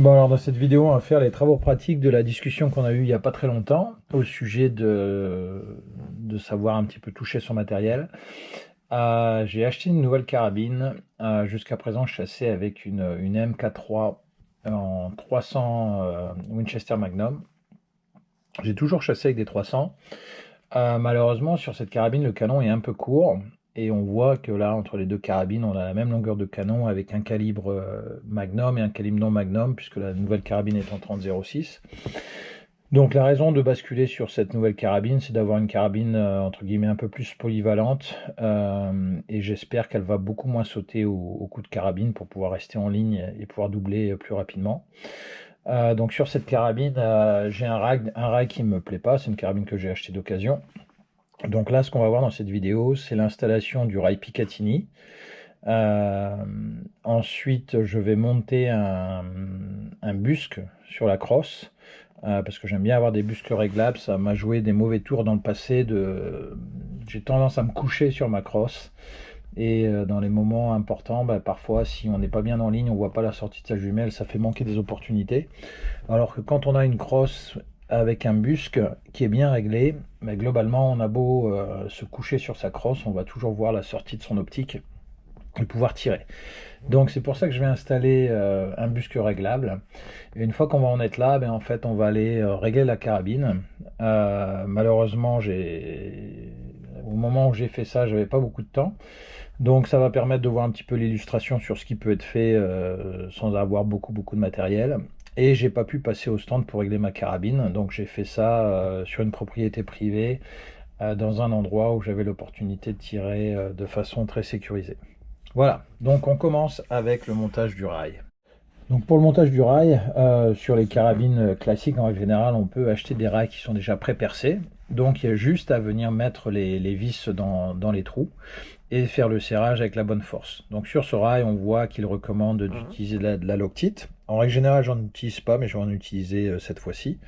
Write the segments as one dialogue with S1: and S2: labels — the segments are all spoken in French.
S1: Bon, alors dans cette vidéo, on va faire les travaux pratiques de la discussion qu'on a eue il n'y a pas très longtemps au sujet de savoir un petit peu toucher son matériel. J'ai acheté une nouvelle carabine. Jusqu'à présent, je chassais avec une MK3 en 300 Winchester Magnum. J'ai toujours chassé avec des 300. Malheureusement, sur cette carabine, le canon est un peu court. Et on voit que là, entre les deux carabines, on a la même longueur de canon avec un calibre Magnum et un calibre non Magnum, puisque la nouvelle carabine est en 30-06. Donc la raison de basculer sur cette nouvelle carabine, c'est d'avoir une carabine entre guillemets un peu plus polyvalente, et j'espère qu'elle va beaucoup moins sauter au coup de carabine pour pouvoir rester en ligne et pouvoir doubler plus rapidement. Donc sur cette carabine, j'ai un rail qui me plaît pas, c'est une carabine que j'ai achetée d'occasion. Donc là, ce qu'on va voir dans cette vidéo, c'est l'installation du rail Picatinny. Ensuite, je vais monter un busque sur la crosse, parce que j'aime bien avoir des busques réglables. Ça m'a joué des mauvais tours dans le passé. J'ai tendance à me coucher sur ma crosse. Et dans les moments importants, parfois, si on n'est pas bien en ligne, on voit pas la sortie de sa jumelle, ça fait manquer des opportunités. Alors que quand on a une crosse avec un busque qui est bien réglé, mais globalement, on a beau se coucher sur sa crosse, on va toujours voir la sortie de son optique et pouvoir tirer. Donc c'est pour ça que je vais installer un busque réglable. Et une fois qu'on va en être là, en fait, on va aller régler la carabine. Malheureusement, au moment où j'ai fait ça, j'avais pas beaucoup de temps. Donc ça va permettre de voir un petit peu l'illustration sur ce qui peut être fait sans avoir beaucoup de matériel. Et j'ai pas pu passer au stand pour régler ma carabine, donc j'ai fait ça sur une propriété privée, dans un endroit où j'avais l'opportunité de tirer de façon très sécurisée. Voilà, donc on commence avec le montage du rail. Donc pour le montage du rail, sur les carabines classiques en règle générale, on peut acheter des rails qui sont déjà pré-percés. Donc il y a juste à venir mettre les vis dans les trous et faire le serrage avec la bonne force. Donc sur ce rail, on voit qu'il recommande d'utiliser de la Loctite. En règle générale, j'en utilise pas, mais je vais en utiliser cette fois-ci.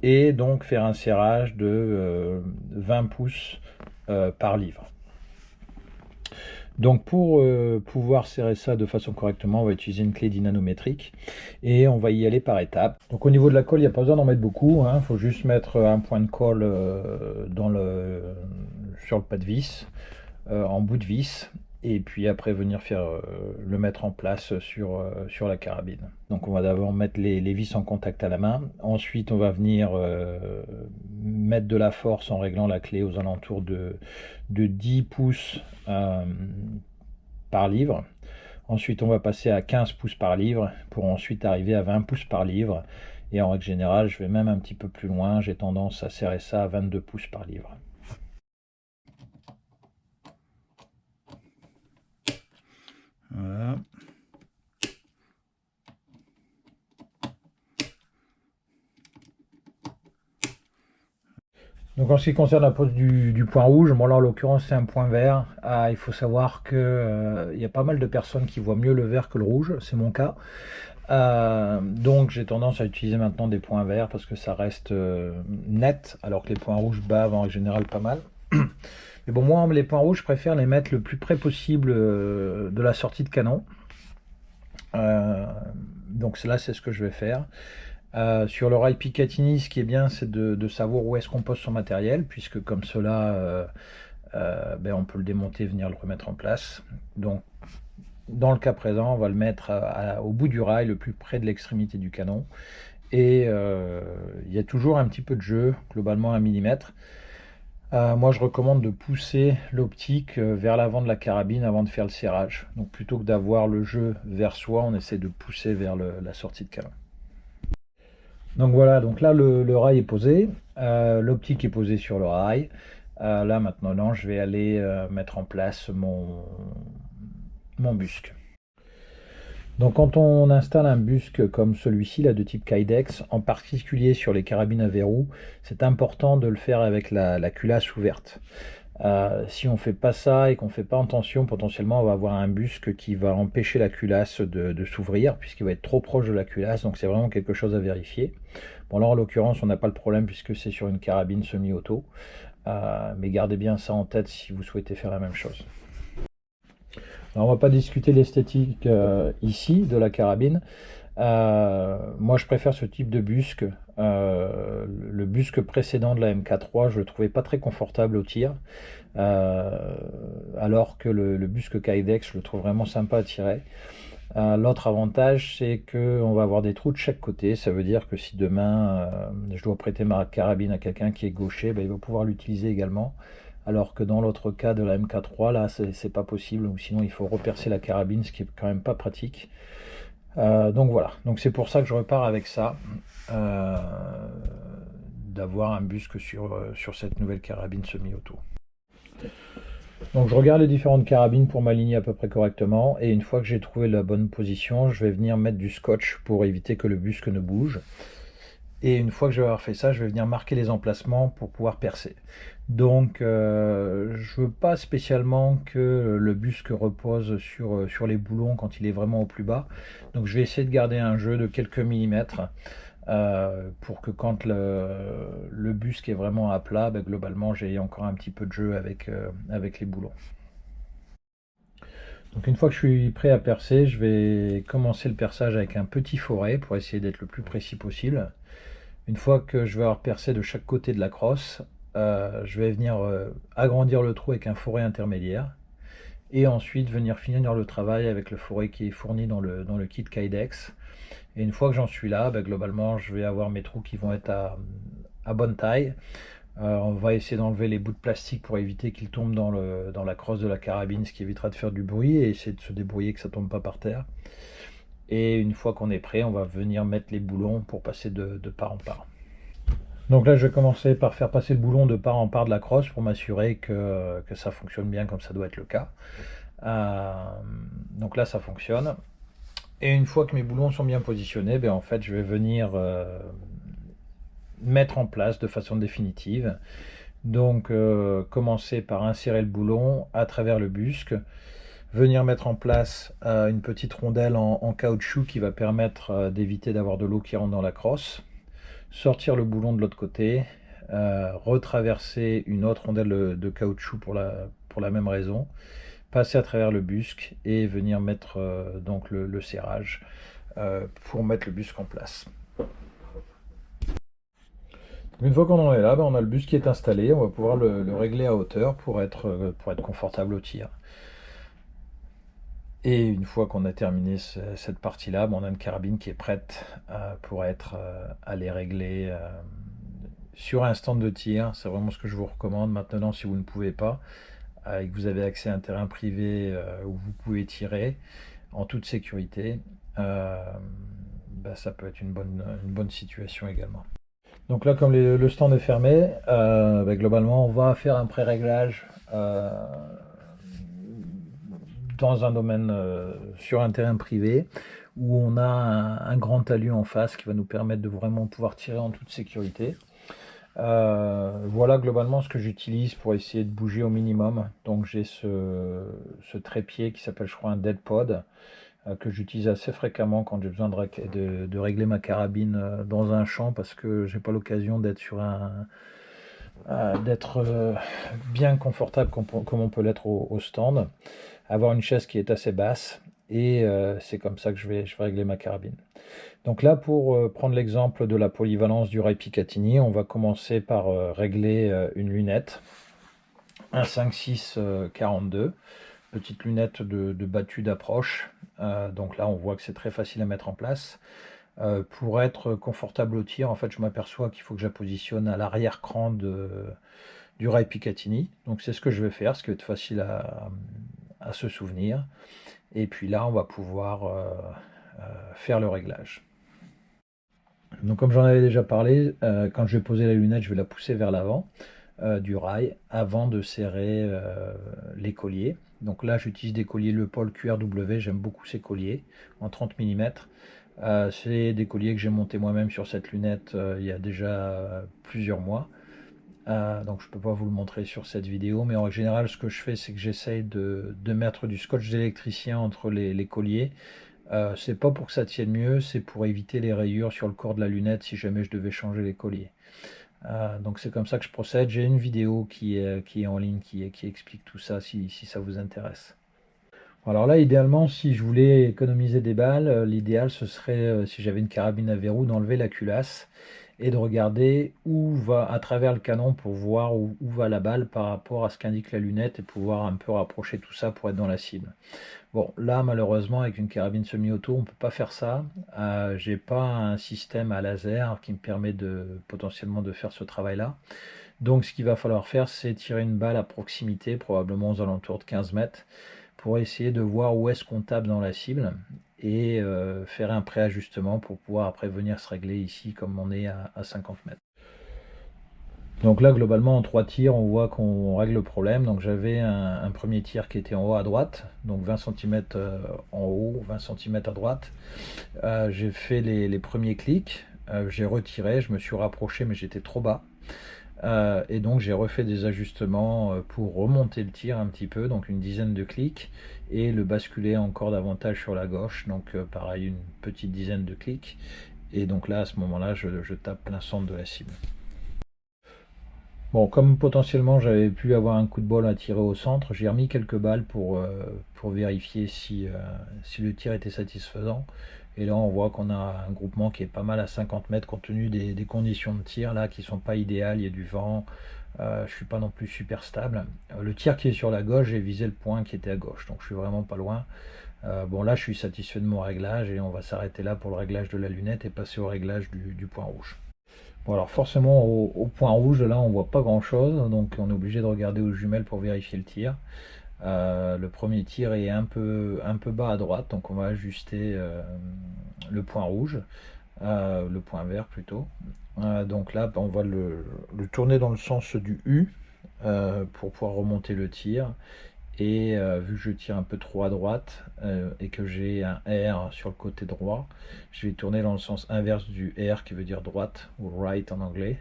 S1: Et donc faire un serrage de 20 pouces par livre. Donc pour pouvoir serrer ça de façon correctement, on va utiliser une clé dynanométrique et on va y aller par étapes. Donc au niveau de la colle, il n'y a pas besoin d'en mettre beaucoup, il faut juste mettre un point de colle sur le pas de vis, en bout de vis, et puis après venir le mettre en place sur la carabine. Donc on va d'abord mettre les vis en contact à la main, ensuite on va venir mettre de la force en réglant la clé aux alentours de 10 pouces par livre. Ensuite on va passer à 15 pouces par livre pour ensuite arriver à 20 pouces par livre, et en règle générale je vais même un petit peu plus loin, j'ai tendance à serrer ça à 22 pouces par livre. Voilà. Donc en ce qui concerne la pose du point rouge, bon là en l'occurrence c'est un point vert. Il faut savoir que y a pas mal de personnes qui voient mieux le vert que le rouge, c'est mon cas. Donc j'ai tendance à utiliser maintenant des points verts parce que ça reste net, alors que les points rouges bavent en général pas mal. Mais bon, moi les points rouges, je préfère les mettre le plus près possible de la sortie de canon. Donc là c'est ce que je vais faire. Sur le rail Picatinny, ce qui est bien, c'est de savoir où est-ce qu'on pose son matériel, puisque comme cela, on peut le démonter et venir le remettre en place. Donc, dans le cas présent, on va le mettre au bout du rail, le plus près de l'extrémité du canon. Et il y a toujours un petit peu de jeu, globalement 1 mm. Moi, je recommande de pousser l'optique vers l'avant de la carabine avant de faire le serrage. Donc, plutôt que d'avoir le jeu vers soi, on essaie de pousser vers la sortie de canon. Donc voilà, donc là le rail est posé, l'optique est posée sur le rail. Là maintenant, je vais aller mettre en place mon busque. Donc quand on installe un busque comme celui-ci, là de type Kydex, en particulier sur les carabines à verrou, c'est important de le faire avec la culasse ouverte. Si on fait pas ça et qu'on fait pas attention, potentiellement on va avoir un busque qui va empêcher la culasse de s'ouvrir puisqu'il va être trop proche de la culasse, donc c'est vraiment quelque chose à vérifier. Bon là en l'occurrence on n'a pas le problème puisque c'est sur une carabine semi-auto, mais gardez bien ça en tête si vous souhaitez faire la même chose. Alors on va pas discuter l'esthétique ici de la carabine. Moi, je préfère ce type de busque. Le busque précédent de la MK3, je le trouvais pas très confortable au tir, euh, alors que le busque Kydex, je le trouve vraiment sympa à tirer. L'autre avantage, c'est qu'on va avoir des trous de chaque côté. Ça veut dire que si demain je dois prêter ma carabine à quelqu'un qui est gaucher, ben, il va pouvoir l'utiliser également. Alors que dans l'autre cas de la MK3, là, c'est pas possible, ou sinon il faut repercer la carabine, ce qui est quand même pas pratique. Donc voilà, donc c'est pour ça que je repars avec ça, euh, d'avoir un busque sur cette nouvelle carabine semi-auto. Donc je regarde les différentes carabines pour m'aligner à peu près correctement, et une fois que j'ai trouvé la bonne position, je vais venir mettre du scotch pour éviter que le busque ne bouge. Et une fois que je vais avoir fait ça, je vais venir marquer les emplacements pour pouvoir percer. Donc je veux pas spécialement que le busque repose sur les boulons quand il est vraiment au plus bas. Donc je vais essayer de garder un jeu de quelques millimètres, pour que quand le busque est vraiment à plat, ben, globalement j'ai encore un petit peu de jeu avec les boulons. Donc une fois que je suis prêt à percer, je vais commencer le perçage avec un petit foret pour essayer d'être le plus précis possible. Une fois que je vais avoir percé de chaque côté de la crosse, je vais venir agrandir le trou avec un foret intermédiaire et ensuite venir finir le travail avec le foret qui est fourni dans le kit Kydex. Et une fois que j'en suis là, ben, globalement je vais avoir mes trous qui vont être à bonne taille. On va essayer d'enlever les bouts de plastique pour éviter qu'ils tombent dans la crosse de la carabine, ce qui évitera de faire du bruit et essayer de se débrouiller que ça tombe pas par terre. Et une fois qu'on est prêt, on va venir mettre les boulons pour passer de part en part. Donc là, je vais commencer par faire passer le boulon de part en part de la crosse pour m'assurer que ça fonctionne bien comme ça doit être le cas. Euh, donc là, ça fonctionne. Et une fois que mes boulons sont bien positionnés, ben en fait, je vais venir mettre en place de façon définitive. Donc, commencer par insérer le boulon à travers le busque, venir mettre en place une petite rondelle en caoutchouc qui va permettre d'éviter d'avoir de l'eau qui rentre dans la crosse, sortir le boulon de l'autre côté, retraverser une autre rondelle de caoutchouc pour la même raison, passer à travers le busque et venir mettre donc le serrage pour mettre le busque en place. Une fois qu'on en est là, ben, on a le busque qui est installé, on va pouvoir le régler à hauteur pour être confortable au tir. Et une fois qu'on a terminé cette partie-là, ben, on a une carabine qui est prête pour être aller régler sur un stand de tir. C'est vraiment ce que je vous recommande. Maintenant, si vous ne pouvez pas, et que vous avez accès à un terrain privé où vous pouvez tirer en toute sécurité, ben, ça peut être une bonne situation également. Donc là, comme le stand est fermé, ben, globalement, on va faire un pré-réglage dans un domaine, sur un terrain privé, où on a un grand talus en face qui va nous permettre de vraiment pouvoir tirer en toute sécurité. Voilà globalement ce que j'utilise pour essayer de bouger au minimum. Donc j'ai ce trépied qui s'appelle, je crois, un dead pod, que j'utilise assez fréquemment quand j'ai besoin de régler ma carabine dans un champ, parce que j'ai pas l'occasion d'être d'être bien confortable comme on peut l'être au stand. Avoir une chaise qui est assez basse, et c'est comme ça que je vais régler ma carabine. Donc là, pour prendre l'exemple de la polyvalence du rail Picatinny, on va commencer par régler une lunette, un 5.6 42, petite lunette de battue d'approche. Donc là, on voit que c'est très facile à mettre en place. Pour être confortable au tir, en fait, je m'aperçois qu'il faut que je la positionne à l'arrière-cran du rail Picatinny. Donc c'est ce que je vais faire, ce qui va être facile à se souvenir. Et puis là, on va pouvoir faire le réglage. Donc comme j'en avais déjà parlé, quand je vais poser la lunette, je vais la pousser vers l'avant du rail avant de serrer les colliers. Donc là, j'utilise des colliers Le Paul QRW, j'aime beaucoup ces colliers en 30 mm. C'est des colliers que j'ai montés moi-même sur cette lunette il y a déjà plusieurs mois. Donc je ne peux pas vous le montrer sur cette vidéo, mais en règle générale, ce que je fais, c'est que j'essaye de mettre du scotch d'électricien entre les colliers. C'est pas pour que ça tienne mieux, c'est pour éviter les rayures sur le corps de la lunette si jamais je devais changer les colliers. Donc c'est comme ça que je procède. J'ai une vidéo qui est en ligne qui explique tout ça si ça vous intéresse. Alors là, idéalement, si je voulais économiser des balles, l'idéal ce serait, si j'avais une carabine à verrou, d'enlever la culasse et de regarder où va à travers le canon pour voir où va la balle par rapport à ce qu'indique la lunette et pouvoir un peu rapprocher tout ça pour être dans la cible. Bon, là, malheureusement, avec une carabine semi-auto, on ne peut pas faire ça. J'ai pas un système à laser qui me permet potentiellement de faire ce travail-là. Donc, ce qu'il va falloir faire, c'est tirer une balle à proximité, probablement aux alentours de 15 mètres, pour essayer de voir où est-ce qu'on tape dans la cible et faire un préajustement pour pouvoir après venir se régler ici comme on est à 50 mètres. Donc là, globalement, en 3 tirs, on voit qu'on règle le problème. Donc j'avais un premier tir qui était en haut à droite, donc 20 cm en haut, 20 cm à droite. J'ai fait les premiers clics, j'ai retiré, je me suis rapproché, mais j'étais trop bas. Et donc j'ai refait des ajustements pour remonter le tir un petit peu, donc une dizaine de clics, et le basculer encore davantage sur la gauche, donc pareil, une petite dizaine de clics. Et donc là, à ce moment-là, je tape plein centre de la cible. Bon, comme potentiellement j'avais pu avoir un coup de bol à tirer au centre, j'ai remis quelques balles pour vérifier si le tir était satisfaisant. Et là, on voit qu'on a un groupement qui est pas mal à 50 mètres compte tenu des conditions de tir là qui sont pas idéales. Il y a du vent, je suis pas non plus super stable. Le tir qui est sur la gauche, j'ai visé le point qui était à gauche, donc je suis vraiment pas loin. Bon, là, je suis satisfait de mon réglage et on va s'arrêter là pour le réglage de la lunette et passer au réglage du point rouge. Bon, alors forcément au point rouge là on voit pas grand chose, donc on est obligé de regarder aux jumelles pour vérifier le tir. Le premier tir est un peu bas à droite, donc on va ajuster le point rouge, le point vert plutôt. Donc là on va le tourner dans le sens du U pour pouvoir remonter le tir. Et vu que je tire un peu trop à droite et que j'ai un R sur le côté droit, je vais tourner dans le sens inverse du R qui veut dire droite, ou right en anglais,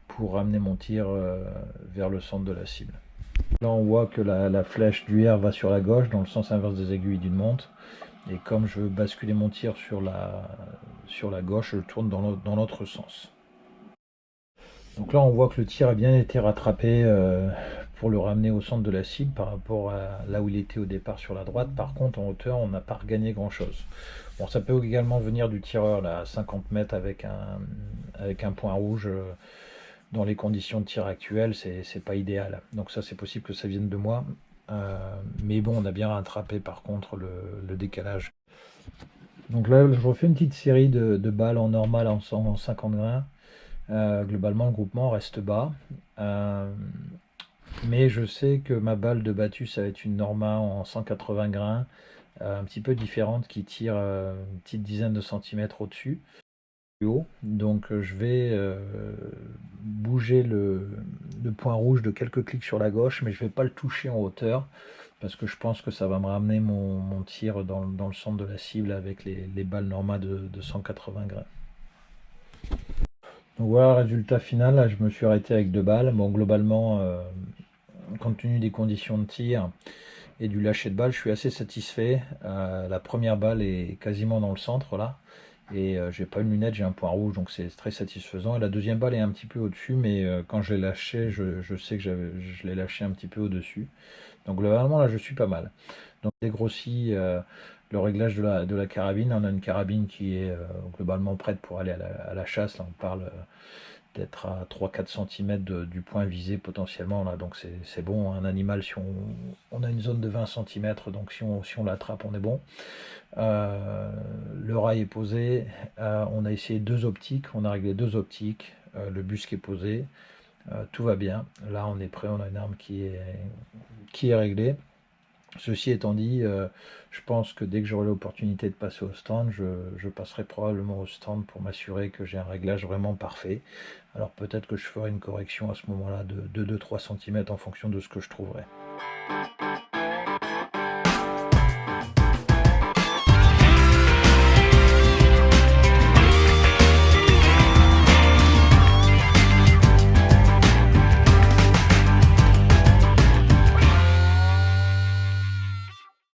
S1: pour ramener mon tir vers le centre de la cible. Là on voit que la flèche du R va sur la gauche dans le sens inverse des aiguilles d'une montre. Et comme je veux basculer mon tir sur la gauche, je tourne dans l'autre sens. Donc là on voit que le tir a bien été rattrapé pour le ramener au centre de la cible par rapport à là où il était au départ sur la droite. Par contre en hauteur on n'a pas regagné grand chose. Bon, ça peut également venir du tireur là, à 50 mètres avec un point rouge. Dans les conditions de tir actuelles, c'est pas idéal. Donc ça c'est possible que ça vienne de moi. Mais bon, on a bien rattrapé par contre le décalage. Donc là je refais une petite série de balles en normal en 50 grains. Globalement, le groupement reste bas. Mais je sais que ma balle de battu, ça va être une Norma en 180 grains, un petit peu différente, qui tire une petite dizaine de centimètres au-dessus, plus haut. Donc je vais bouger le point rouge de quelques clics sur la gauche, mais je ne vais pas le toucher en hauteur, parce que je pense que ça va me ramener mon tir dans le centre de la cible avec les balles Norma de 180 grains. Donc voilà le résultat final, là je me suis arrêté avec 2 balles. Bon, globalement, compte tenu des conditions de tir et du lâcher de balle, je suis assez satisfait. La première balle est quasiment dans le centre là, et j'ai pas une lunette, j'ai un point rouge, donc c'est très satisfaisant. Et la deuxième balle est un petit peu au-dessus, mais quand je l'ai lâché, je sais que je l'ai lâché un petit peu au-dessus. Donc globalement là je suis pas mal. Donc j'ai dégrossi le réglage de la carabine. On a une carabine qui est globalement prête pour aller à la chasse. Là on parle d'être à 3-4 cm du point visé potentiellement. Là, donc c'est bon. Un animal, si on a une zone de 20 cm, donc si on l'attrape, on est bon. Le rail est posé. On a essayé 2 optiques. On a réglé 2 optiques. Le busque est posé. Tout va bien. Là, on est prêt. On a une arme qui est réglée. Ceci étant dit, je pense que dès que j'aurai l'opportunité de passer au stand, je passerai probablement au stand pour m'assurer que j'ai un réglage vraiment parfait. Alors peut-être que je ferai une correction à ce moment-là de 2-3 cm en fonction de ce que je trouverai.